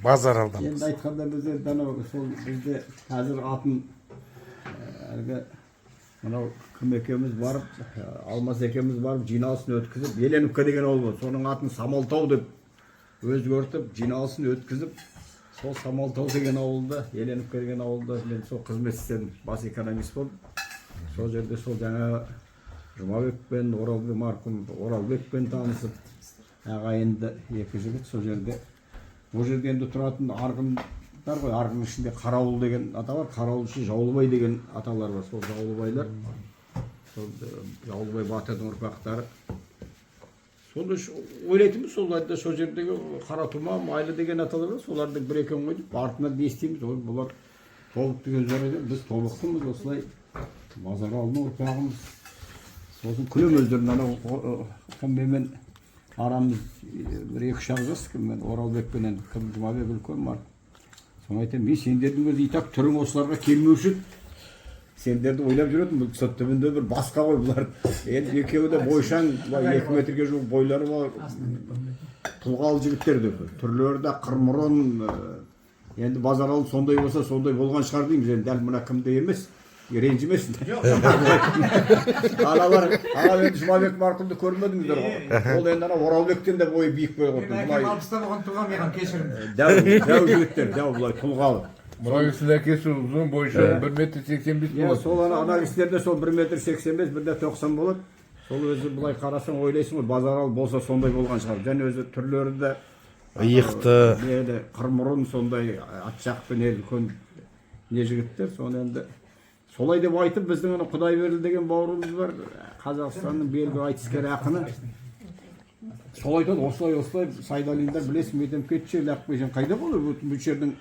Базаралдан. Енді айтқанда бізде сол бізде қазір атын әлгі мынау кім екеуміз барып, Алмас екеуміз барып жиналысын өткізіп, Еленовка деген ауыл бар. Соның атын Самалтау деп өзгертіп, жиналысын өткізіп, сол Самалтау деген ауылда, Еленовка деген ауылда мен сол қызмет істедім. Бас экономист болып. Сол жерде сол жаңа Жұмабекпен, марқұм Оралбекпен танысып, ағайынды екі жігіт сол жерде. Ол жерде енді тұратын арғындар ғой, арғын ішінде Қарауыл деген ата бар, Қарауылшы Жаулыбай деген аталар бар. Сол Жаулыбайлар, сол Жаулыбай батырдың ұрпақтары. Соны ойлайтынбыз, соларды сол жердегі Қаратұма, Майлы деген аталар бар, солардың бір екен ғой деп, артынан не естейміз, ой, бұлар тобық деген жарайды, біз тобықтымыз, осылай Базаралының ұрпағымыз. Сосын күлем өздерін анау кіммен арамыз бір екі-үш ақ жас, кіммен Оралбекпенен кім Жұмабек үлкен бар. Соны айтамын, мен сендердің өзі итак түрің осыларға келмеуші еді. Сендерді ойлап жүретінмін, бұл түбінде бір басқа ғой бұлар. Енді екеуі де бойшаң, 2 метрге жуық бойлары бар, тұлғалы жігіттер де. Түрлері де қырмұрын. Енді Базаралы сондай болса, сондай болған шығар дейміз. Енді дәл мына кімде емес. Ренжімесін. Аналар енді Жұмабек марқұмды көрмедіңіздер ғой. Ол енді Оралбектен де бойы биік бой құрды. Әкем алпыста болған туған, маған кешірім. Дәу жігіттер, дәу бұлай тұлғалы. Мына кісінің әкесі ұзын бойша 1,85 м болады. Сол ана кісілерде сол 1,85 м, бірде 90 болады. Сол өзі бұлай қарасаң ойлайсың ғой, Базаралы болса сондай болған шығар. Және өзі түрлері де иықты, қырмұрын сондай атшақпен үлкен не жігіттер. Соны енді солай деп айтып, біздің ана Құдайберді деген бауырымыз бар, Қазақстанның белгі айтыскер ақыны. Солай айтады, осылай Сайдалиндар білесің, метем кетші, лақпайжан қайда болды? Бұл жердің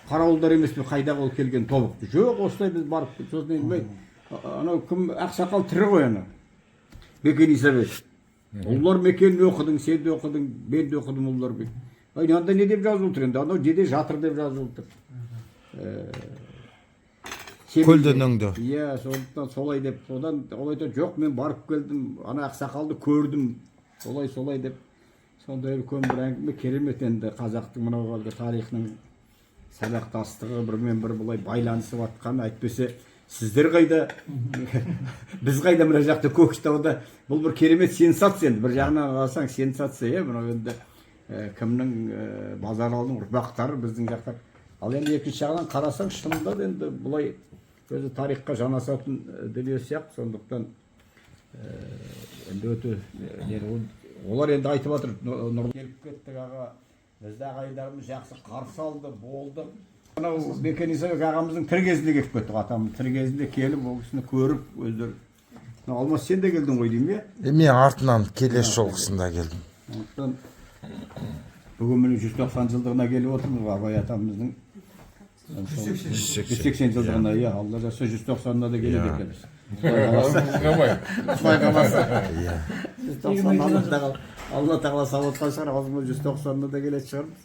қарауылдар емес пе, қайда ол келген тобықты? Жоқ, осылай біз барып, сосын енді анау кім ақсақал тірі ғой ана. Бекен Исабек. Олар мекенін оқыдың, сен де оқыдың, мен де оқыдым олар бек. Анда не деп жазылып тұр енді? Анау жеде жатыр деп жазылып тұр. көлденеңді. Иә, сондықтан солай деп, содан ол айтады, жоқ, мен барып келдім, ана ақсақалды көрдім, солай деп. Сондай үлкен бір әңгіме, керемет енді қазақтың мынау қалды тарихының сабақтастығы бірмен-бір бұлай байланысып атқаны, әйтпесе сіздер қайда, біз қайда мына жақта Көкшетауда, бұл бір керемет сенсация енді, бір жағынан алсаң сенсация, мынау енді кімнің Базаралының ұрпақтары біздің жақта. Ал енді екінші жағынан қарасаң, шынында енді бұлай өзі тарихқа жанасатын дүние сияқты, сондықтан енді өте олар енді айтып жатыр, нұрлы келіп кеттік аға, бізді ағайындарымыз жақсы қарсы алды, болды. Анау Бекен Исабек ағамыздың тірі кезінде келіп кеттік, атамыз тірі кезінде келіп, ол кісіні көріп, өздері. Алмас, сен де келдің ғой деймін, е? Мен артынан келесі жолғысында келдім. Сондықтан бүгін міне 190 жылдығына келіп отырмыз, Абай атамыздың 180 жылдығына, иә, Алла жаса 190-на да келеді екенбіз. Құдай қаласа. Алла тағала сау отқан шығар, азымыз 190-на да келеді шығармыз.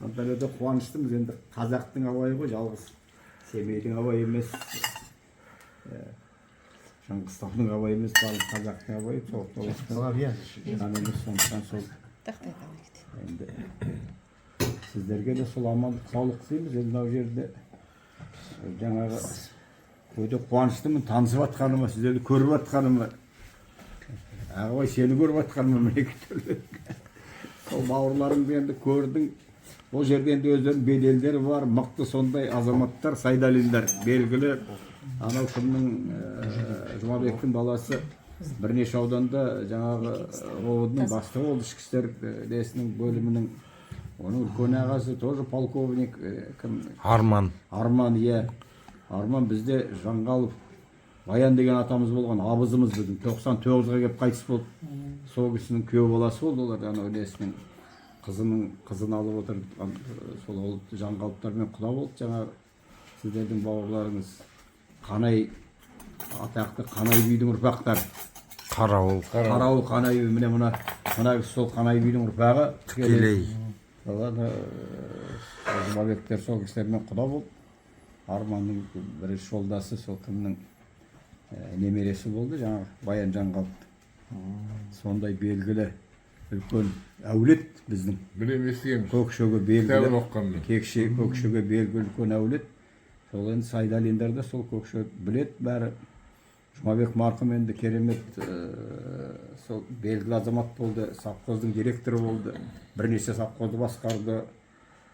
Ондан өте қуаныштымыз, енді қазақтың абайы ғой, жалғыз. Семейдің абайы емес, Шыңғыстаудың абайы емес, қазақтың абайы. Сондықтан сол енді сіздерге де сол амандық, саулық тілейміз. Енді мынау жерде жаңағы өте қуаныштымын танысып жатқаныма, сіздерді көріп жатқаныма. Ағабай, сені көріп жатқаныма мінекі түрлі. Сол бауырларыңды енді көрдің. Ол жерде енді өздерінің беделдері бар, мықты сондай азаматтар, Сайдалиндар белгілі. Анау кімнің Жұмабектің баласы бірнеше ауданда жаңағы роводның бастығы болды, ішкі істер десінің бөлімінің. Оның үлкен ағасы тоже полковник, Арман, иә. Арман бізде Жанғалов Баян деген атамыз болған, абызымыз біздің 99-ға келіп қайтыс болды. Сол кісінің күйеу баласы болды, олар анау несінің қызын алып отыр. Сол Жанғаловтармен құда болды. Жаңа сіздердің бауырларыңыз Қанай, атақты Қанай бидің ұрпақтары. Қарауыл, Қанай би, міне мына кісі сол Қанай бидің ұрпағы. Тікелей. Жұмабектер сол кісілермен құда болды. Арманның бірінші жолдасы сол кімнің немересі болды, жаңағы Баян Жанғалов. Сондай белгілі үлкен әулет біздің. Білем естігеміз. Көкшеге Кітабын белгілі. оқығанмын. Көкшеге белгілі үлкен әулет. Сол енді Сайдалиндарда сол Көкше білет бәрі. Жұмабек марқұм енді керемет сол белгілі азамат болды. Совхоздың директоры болды. Бірнеше совхозды басқарды.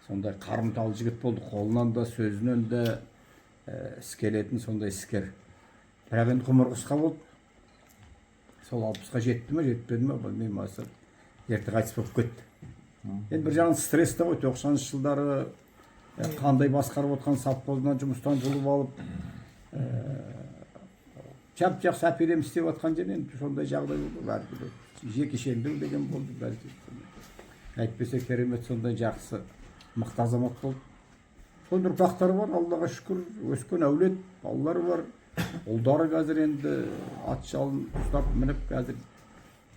Сондай қарымталы жігіт болды. Қолынан да, сөзінен де іскелетін сондай іскер. Бірақ енді ғұмыр қысқа болды. Сол 60-қа жетті ме, жетпеді ме, білмеймін, аса ерте қайтыс болып кетті. Енді бір жағын стресс та ғой, 90-шы жылдары қандай басқарып отқан совхозынан жұмыстан жұлып алып, жап-жақсы әперем істеп отқан жерден енді сондай жағдай болды. Бәрі жекешелендіру деген болды бәлки. Әйтпесе керемет сондай жақсы, мықты азамат болды. Сондай ұрпақтары бар, Аллаға шүкір, өскен әулет, балалары бар. Ұлдары қазір енді ат жалын ұстап мініп қазір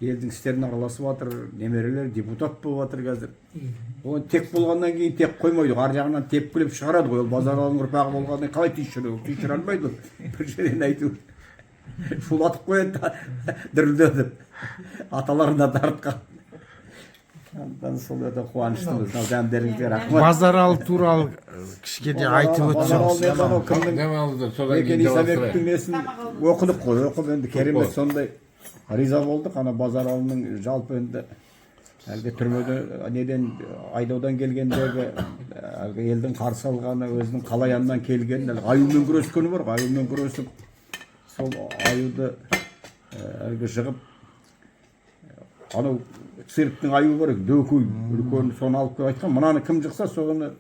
елдің істеріне араласып жатыр, немерелер депутат болып жатыр қазір. Ол тек болғаннан кейін тек қоймайды, ар жағынан тепкілеп шығарады ғой. Ол Базаралының ұрпағы болғаннан қалай түйшіре алмайды ол. Бір жерден айту. Шулатып қояды, дірілдетіп. Аталарына тартқан. Сол өте қуаныштымыз. Дәмдеріңізге рахмат. Базаралы туралы кішкене айтып өтсеңіз. Демалыңыздар, содан Екен кейін Исабектің жалғастырайық. несін оқыдық қой, оқып енді керемет сондай риза болдық. Ана Базаралының жалпы енді әлгі түрмеде неден айдаудан келгендегі әлгі елдің қарсы алғаны, өзінің қалаянынан келгені, аюмен күрескені бар, аюмен күресіп сол аюды әлгі жығып анау цирктің аюы бар, дөкей үлкен, соны алып келіп айтқан, мынаны кім жықса соны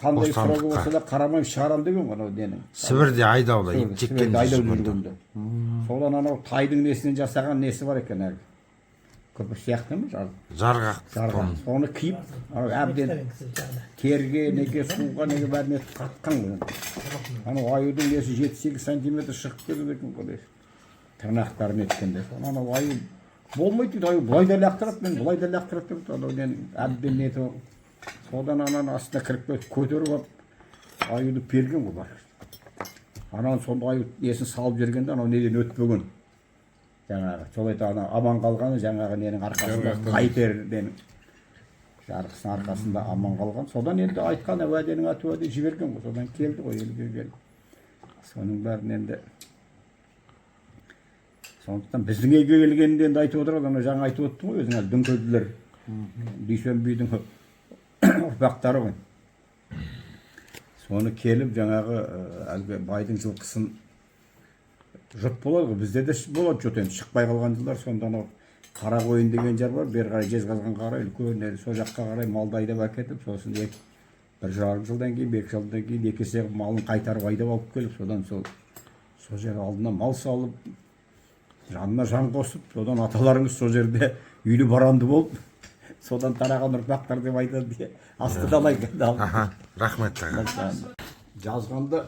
қандай сұрағы болса да қарамай шығарам деген анау ненің. Сібірде айдауда ит жеккен жүргенде. Содан анау тайдың несінен жасаған несі бар екен әлгі. Күпір сияқты ма? жарғақ. Соны киіп, әбден терге, неге, суға, неге бәріне қатқан. Анау аюдың несі 7-8 сантиметр шығып келеді екен ғой. Тырнақтарын еткенде. Анау аю болмайды дейді, аю бұлай да лақтырады, мен бұлай да лақтырады деп, анау әбден неті. Содан ананы астына кіріп көтеріп алып, аюды берген ғой бар. Ананы сонда аю несін салып жергенде, анау неден өтпеген. Жаңағы, сол айта аман қалғаны, жаңағы ненің арқасында, қайтерден жарқысын арқасында аман қалған. Содан енді айтқан уәденің аты уәде жіберген ғой, содан келді ғой, елге келді. Соның бәрін енді сондықтан біздің елге келгенде енді айтып отырады, ана жаңа айтып өттің ғой өзің әлі дүңкелділер. Дүйсенбидің ұрпақтары ғой. Соны келіп жаңағы әлгі байдың жылқысын жұт болады ғой, бізде де болады жұт енді шықпай қалған жылдар. Сонда анау Қарақойын деген жер бар, бері қарай Жезқазғанға қарай үлкен, сол жаққа қарай малды айдап әкетіп, сосын 1,5 жылдан кейін, 2 жылдан кейін 2 есе малын қайтарып айдап алып келіп, содан сол жер алдына мал салып, жанына жан қосып, содан аталарыңыз сол жерде үйлі баранды болып, содан тараған ұрпақтар деп айтады. Астыдалай Рахмет. жазғанда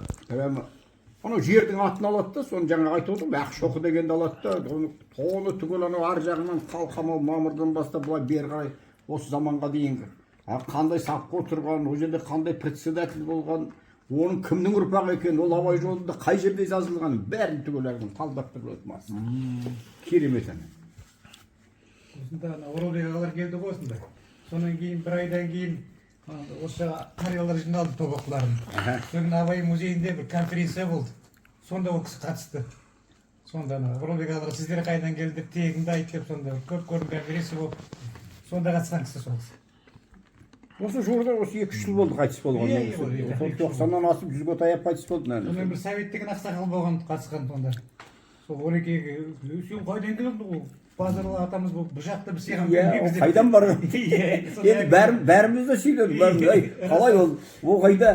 анау жердің атын алады да, соны жаңа айтып отырмын, Ақшоқы дегенді алады да, тоны түгел анау ар жағынан қалқамал мамырдан бастап былай бері қарай осы заманға дейінгі қандай сапқа отырған, ол жерде қандай председатель болған, оның кімнің ұрпағы екенін, ол абай жолында қай жерде жазылғанын бәрін түгел әркім талдап тұрып өтмас. Керемет ана. Осында Оралбек ағалар келді ғой осында. Сонан кейін бір айдан кейін осы қариялар жиналды тобықтыларын. Содан Абай музейінде бір конференция болды. Сонда ол кісі қатысты. Сонда Оралбек ағалар сіздер қайдан келді деп тегінде айтып, сонда көп көрін конференция болып, сонда қатысқан кісі сол кісі. Осы жуырда осы 2-3 жыл болды қайтыс болған. 90-нан асып 100-ге таяп қайтыс болды. Сонымен бір совет деген ақсақал болған қатысқан сонда. Сол Орекеге сен қайдан келдің? Базаралы атамыз бұл жақта біз саған бермейміз деп. Қайдан бар? Енді бәріміз де сөйледік. Қалай ол қайда?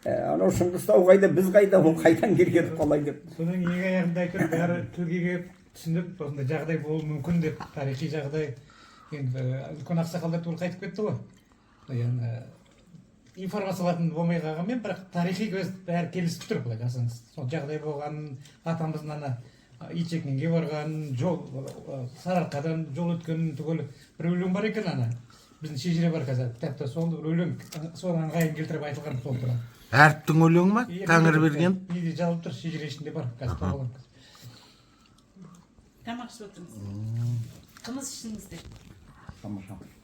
Анау Шыңғыстау қайда, біз қайда, ол қайдан келген қалай деп. Содан ең аяғында айтып, бәрі тілге келіп түсініп, осындай жағдай болуы мүмкін деп, тарихи жағдай. Енді үлкен ақсақалдар туралы қайтып кетті ғой. Информациялардың болмай қалғанмен, бірақ тарихи көз бәрі келісіп тұр былай қарасаңыз. Сол жағдай болғанын, атамыздың ана Итжекненге барғанын, Сарыарқадан жол өткенін түгелі бір өлең бар екен ана. Біздің шежіре бар қазір кітапта, сол өлең соны ыңғайын келтіріп айтылған сол туралы. Әріптің өлеңі ма? Тәңір берген? Үйде жалып тұр, шежіре ішінде бар қазір табылған. Тамақ ішіп отырмыз. Қымыз ішіңіздер. Tamam.